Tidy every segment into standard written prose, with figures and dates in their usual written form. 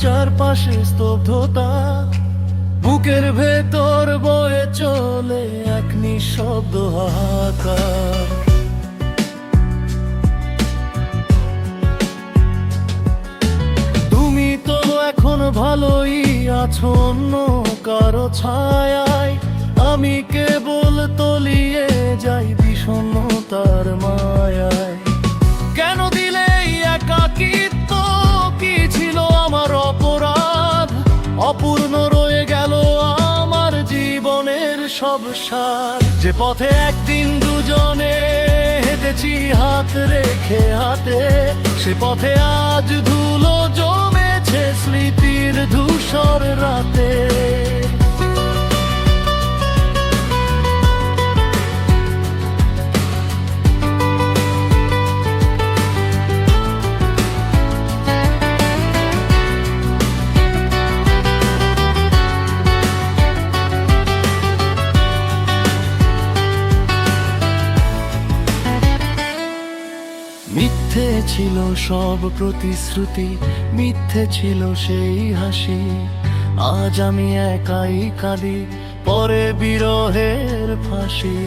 চারপাশে স্তব্ধতা, বুকের ভেতর বয়ে চলে এক নিঃশব্দ হাহাকার। তুমি তো এখন ভালোই আছো অন্য কারো ছায়ায়, আমি কেবল তলিয়ে যাই বিষণ্ণতার মায়ায়। কেন দিলে এই একাকিত্ব, কি ছিল আমার অপরাধ? অপূর্ণ রয়ে গেল আমার জীবনের সব সার। যে পথে একদিন দুজনে হেঁটেছি হাত রেখে হাতে, সে পথে আজ ধুলো জমেছে স্মৃতির ধূসর রাতে। মিথ্যে ছিল সব প্রতিশ্রুতি, মিথ্যে ছিল সেই হাসি। আজ আমি একাই কাঁদি, পরে বিরহের ফাঁসি।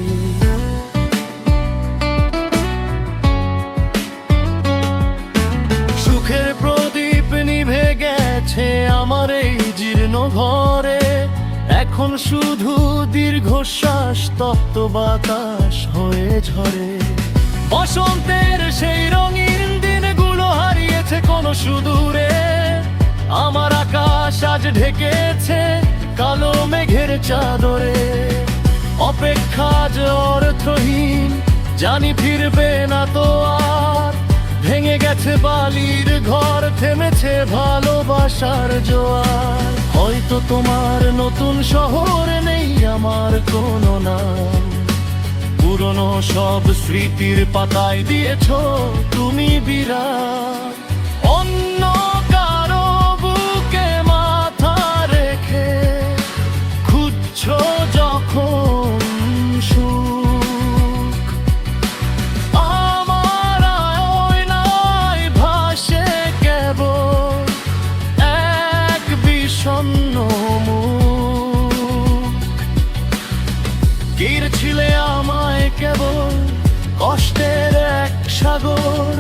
সুখের প্রদীপ নিভে গেছে আমার এই জীর্ণ ঘরে, এখন শুধু দীর্ঘশ্বাস তপ্ত বাতাস হয়ে ঝরে। বসন্তের সেই রঙিন দিনগুলো হারিয়েছে কোনো সুদূরে, আমার আকাশ আজ ঢেকেছে কালো মেঘের চাদরে। অপেক্ষা যে অর্থহীন, জানি ফিরবে না তো আর। ভেঙে গেছে বালির ঘর, থেমেছে ভালোবাসার জোয়ার। হয়তো তোমার নতুন শহর নেই আমার কোনো নাম, পুরনো সব স্মৃতির পাতায় দিয়েছ তুমি বিরাম। অন্য কারো বুকে মাথা রেখে খুঁজছ যখন সুখ, আমার আয়নায় ভাসে কেবল এক বিষণ্ণ মুখ। ছিলে আমায় কেবল কষ্টের এক সাগর,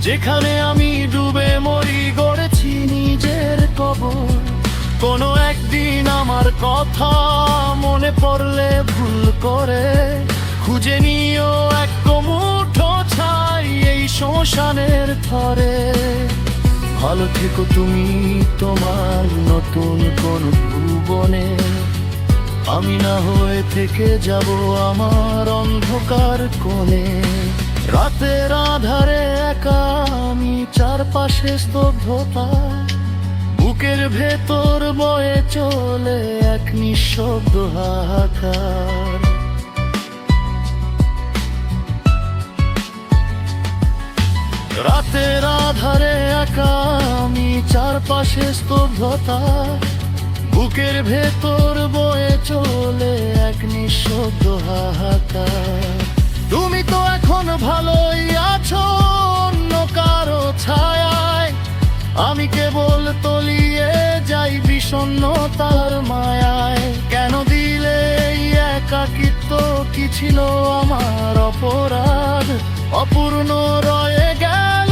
যেখানে আমি ডুবে মরি গড়েছি নিজের কবর। কোনো একদিন আমার কথা মনে পড়লে ভুল করে খুঁজে নিও এক মুঠো ছাই এই শ্মশানের থরে। ভালো থেকো তুমি তোমার নতুন কোন ভুবনে, আমি না হয়ে থেকে যাব আমার অন্ধকার কোণে। রাতের আধারে একা আমি, চারপাশে স্তব্ধতা, বুকের ভেতর বয়ে চলে এক নিঃশব্দ হাহাকার। রাতের আধারে একা আমি, চারপাশে স্তব্ধতা, বুকের ভেতর বয়ে চলে এক নিঃশব্দ হাহাকার। তুমি তো এখন ভালোই আছো অন্য কারো ছায়ায়, আমি কেবল তলিয়ে যাই বিষণ্ণতার মায়ায়। কেন দিলে এই একাকিত্ব, কি ছিল আমার অপরাধ? অপূর্ণ রয়ে গেল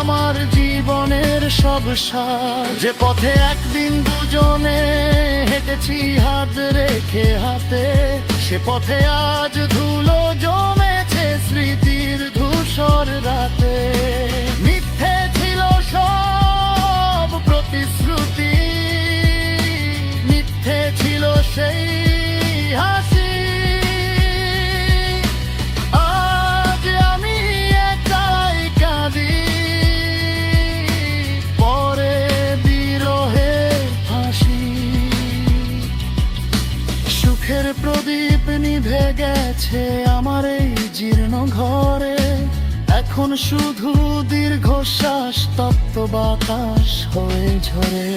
আমার জীবনের সব সার। যে পথে একদিন দুজনে হেঁটেছি হাত রেখে হাতে, সে পথে আজ ধুলো জমেছে স্মৃতির ধূসর রাতে। মিথ্যে ছিল সব প্রতিশ্রুতি, মিথ্যে ছিল সেই হাসি। আজ আমি একাই কাঁদি, পরে বিরহের ফাঁসি। সুখের প্রদীপ নিভে গেছে আমার এই জীর্ণ ঘরে, এখন শুধু দীর্ঘশ্বাস তপ্ত বাতাস হয়ে ঝরে।